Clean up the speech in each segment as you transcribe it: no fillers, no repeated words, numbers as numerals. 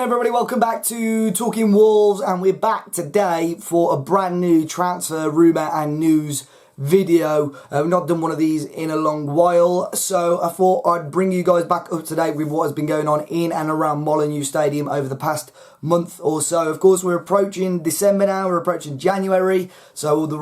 everybody, welcome back to Talking Wolves, and we're back today for a brand new transfer rumour and news video. We've not done one of these in a long while, so I thought I'd bring you guys back up to date with what has been going on in and around Molineux Stadium over the past month or so. Of course, we're approaching December now, we're approaching January, so the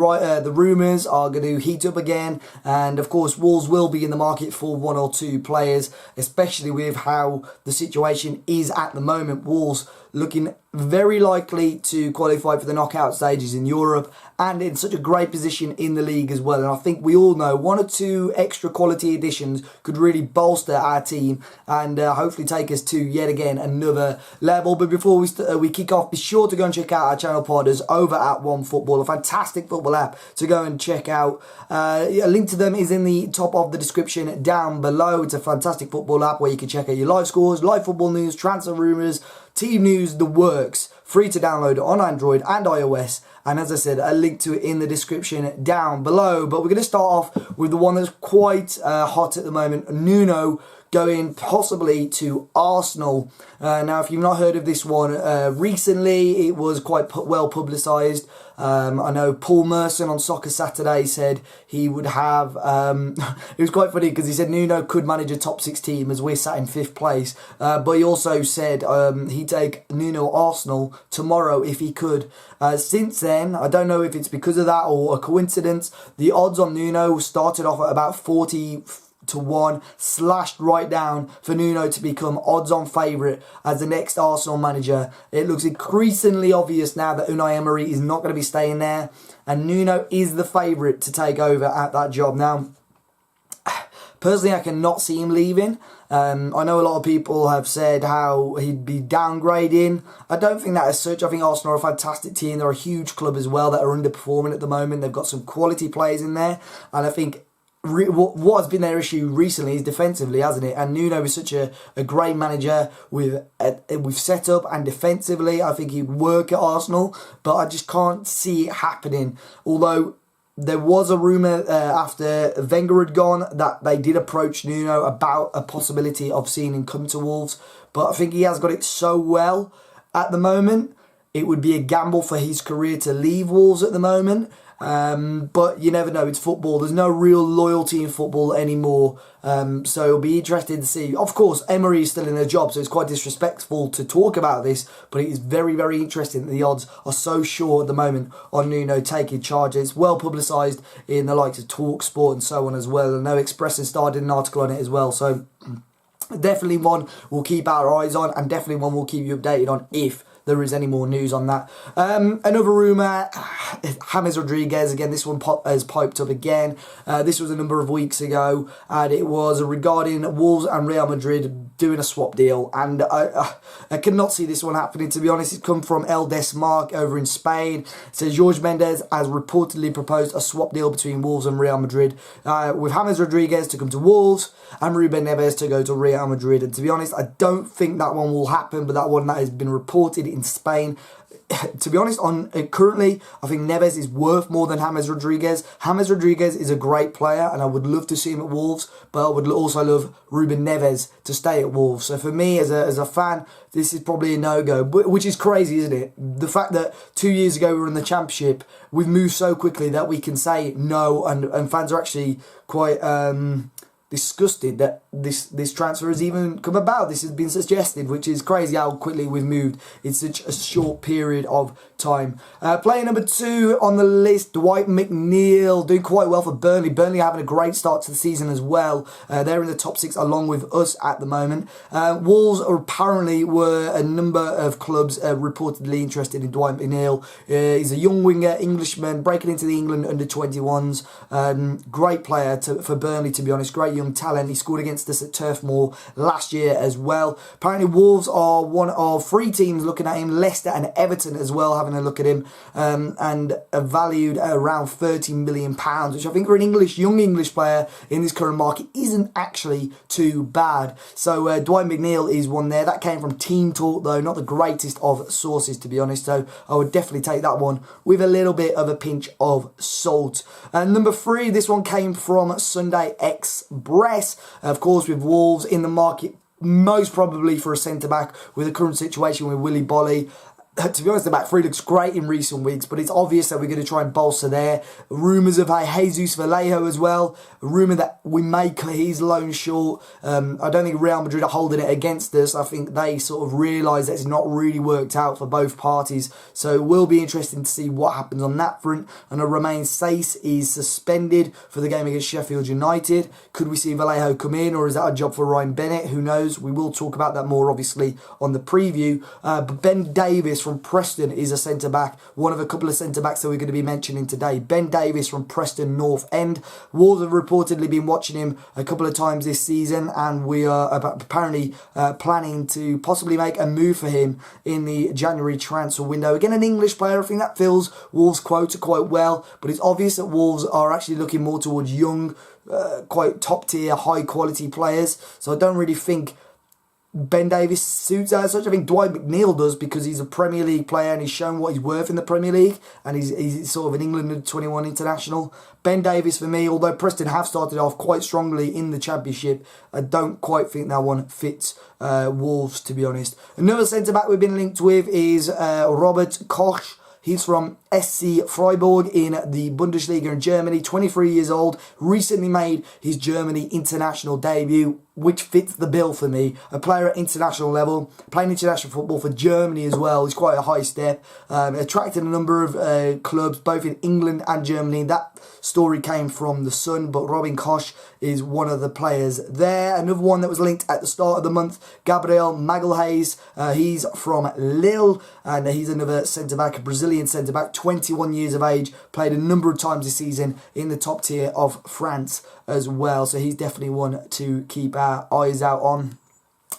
rumours are going to heat up again, and of course Wolves will be in the market for one or two players, especially with how the situation is at the moment. Wolves looking very likely to qualify for the knockout stages in Europe and in such a great position in the league as well. And I think we all know one or two extra quality additions could really bolster our team and hopefully take us to yet again another level. But before we kick off, be sure to go and check out our channel partners over at OneFootball, a fantastic football app to go and check out. A link to them is in the top of the description down below. It's a fantastic football app where you can check out your live scores, live football news, transfer rumours, team news, the works. Free to download on Android and iOS, and as I said, a link to it in the description down below. But we're going to start off with the one that's quite hot at the moment, Nuno going possibly to Arsenal. Now, if you've not heard of this one, recently it was quite well publicised. I know Paul Merson on Soccer Saturday said he would have, it was quite funny because he said Nuno could manage a top 6 team as we're sat in 5th place, but he also said he'd take Nuno Arsenal tomorrow if he could. Since then, I don't know if it's because of that or a coincidence, the odds on Nuno started off at about 40-1, slashed right down for Nuno to become odds-on favourite as the next Arsenal manager. It looks increasingly obvious now that Unai Emery is not going to be staying there, and Nuno is the favourite to take over at that job. Now, personally, I cannot see him leaving. I know a lot of people have said how he'd be downgrading. I don't think that as such. I think Arsenal are a fantastic team. They're a huge club as well that are underperforming at the moment. They've got some quality players in there, and I think what has been their issue recently is defensively, hasn't it? And Nuno is such a great manager with setup and defensively. I think he'd work at Arsenal, but I just can't see it happening. Although there was a rumour after Wenger had gone that they did approach Nuno about a possibility of seeing him come to Wolves, but I think he has got it so well at the moment. It would be a gamble for his career to leave Wolves at the moment. But you never know, it's football. There's no real loyalty in football anymore, so it'll be interesting to see. Of course, Emery is still in a job, so it's quite disrespectful to talk about this, but it is very, very interesting that the odds are so short at the moment on Nuno taking charge. It's well publicised in the likes of TalkSport and so on as well. I know Express has started an article on it as well, so definitely one we'll keep our eyes on, and definitely one we'll keep you updated on if there is any more news on that. Another rumour, James Rodríguez, again, this one has piped up again. This was a number of weeks ago, and it was regarding Wolves and Real Madrid doing a swap deal. And I cannot see this one happening, to be honest. It's come from El Desmarque over in Spain. It says Jorge Mendes has reportedly proposed a swap deal between Wolves and Real Madrid, with James Rodríguez to come to Wolves and Ruben Neves to go to Real Madrid. And to be honest, I don't think that one will happen, but that one that has been reported in Spain. To be honest, currently, I think Neves is worth more than James Rodríguez. James Rodríguez is a great player, and I would love to see him at Wolves, but I would also love Ruben Neves to stay at Wolves. So for me, as a fan, this is probably a no-go, which is crazy, isn't it? The fact that 2 years ago we were in the Championship, we've moved so quickly that we can say no, and fans are actually quite disgusted that this transfer has even come about. This has been suggested, which is crazy how quickly we've moved in such a short period of time. Player number 2 on the list, Dwight McNeil, doing quite well for Burnley. Burnley having a great start to the season as well. They're in the top 6 along with us at the moment. Wolves apparently were a number of clubs reportedly interested in Dwight McNeil. He's a young winger, Englishman, breaking into the England under-21s. Great player for Burnley, to be honest. Great young talent. He scored against us at Turf Moor last year as well. Apparently Wolves are one of 3 teams looking at him, Leicester and Everton as well, having a look at him, and are valued at around £30 million, which I think for an young English player in this current market isn't actually too bad. So Dwight McNeil is one there. That came from Team Talk though, not the greatest of sources, to be honest, so I would definitely take that one with a little bit of a pinch of salt. And number 3, this one came from Sunday Express. Of course, with Wolves in the market most probably for a centre-back with the current situation with Willy Bolly. To be honest, the back three looks great in recent weeks, but it's obvious that we're going to try and bolster there. Rumours of Jesus Vallejo as well. A rumour that we may cut his loan short. I don't think Real Madrid are holding it against us. I think they sort of realise that it's not really worked out for both parties. So it will be interesting to see what happens on that front. And Romain Saiss is suspended for the game against Sheffield United. Could we see Vallejo come in, or is that a job for Ryan Bennett? Who knows? We will talk about that more, obviously, on the preview. But Ben Davies from Preston is a centre-back, one of a couple of centre-backs that we're going to be mentioning today. Ben Davies from Preston North End. Wolves have reportedly been watching him a couple of times this season, and we are apparently planning to possibly make a move for him in the January transfer window. Again, an English player. I think that fills Wolves' quota quite well, but it's obvious that Wolves are actually looking more towards young, quite top-tier, high-quality players. So I don't really think Ben Davies suits as such. I think Dwight McNeil does, because he's a Premier League player and he's shown what he's worth in the Premier League, and he's sort of an England 21 international. Ben Davies for me, although Preston have started off quite strongly in the Championship, I don't quite think that one fits Wolves, to be honest. Another centre-back we've been linked with is Robert Koch. He's from SC Freiburg in the Bundesliga in Germany, 23 years old, recently made his Germany international debut, which fits the bill for me. A player at international level, playing international football for Germany as well, is quite a high step. Attracted a number of clubs, both in England and Germany. That story came from The Sun, but Robin Koch is one of the players there. Another one that was linked at the start of the month, Gabriel Magalhaes. He's from Lille, and he's another centre-back, a Brazilian centre-back, 21 years of age, played a number of times this season in the top tier of France as well. So he's definitely one to keep our eyes out on.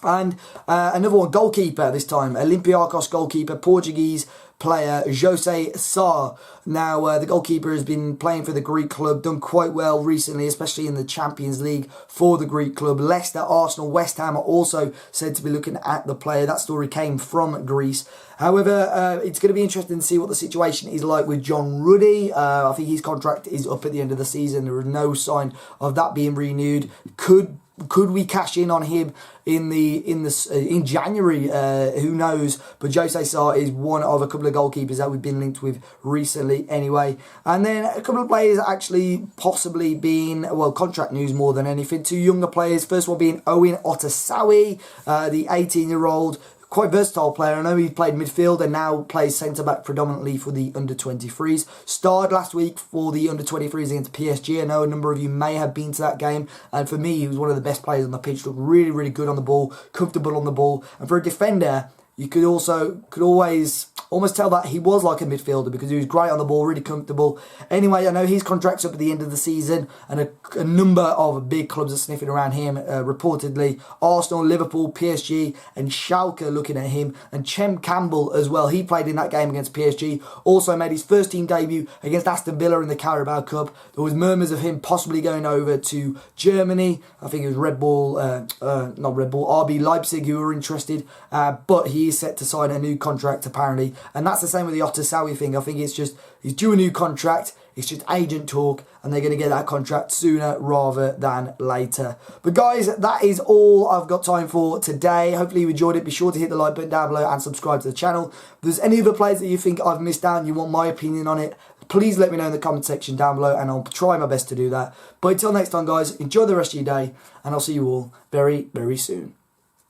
And another one, goalkeeper this time, Olympiacos goalkeeper, Portuguese player Jose Sá. Now, the goalkeeper has been playing for the Greek club, done quite well recently, especially in the Champions League for the Greek club. Leicester, Arsenal, West Ham are also said to be looking at the player. That story came from Greece. However, it's going to be interesting to see what the situation is like with John Ruddy. I think his contract is up at the end of the season. There is no sign of that being renewed. Could we cash in on him in January? Who knows? But Jose Sá is one of a couple of goalkeepers that we've been linked with recently anyway. And then a couple of players actually possibly being, well, contract news more than anything. Two younger players. First one being Owen Otasawi, the 18-year-old. Quite versatile player. I know he played midfield and now plays centre-back predominantly for the under-23s. Starred last week for the under-23s against PSG. I know a number of you may have been to that game. And for me, he was one of the best players on the pitch. Looked really, really good on the ball, comfortable on the ball. And for a defender, you could always almost tell that he was like a midfielder, because he was great on the ball, really comfortable. Anyway, I know his contract's up at the end of the season, and a number of big clubs are sniffing around him, reportedly. Arsenal, Liverpool, PSG, and Schalke looking at him. And Chem Campbell as well. He played in that game against PSG. Also made his first team debut against Aston Villa in the Carabao Cup. There was murmurs of him possibly going over to Germany. I think it was RB Leipzig who were interested. But he is set to sign a new contract apparently. And that's the same with the Otasawi thing. I think it's just, he's due a new contract. It's just agent talk, and they're going to get that contract sooner rather than later. But guys, that is all I've got time for today. Hopefully you enjoyed it. Be sure to hit the like button down below and subscribe to the channel. If there's any other players that you think I've missed out and you want my opinion on it, please let me know in the comment section down below, and I'll try my best to do that. But until next time, guys, enjoy the rest of your day, and I'll see you all very, very soon.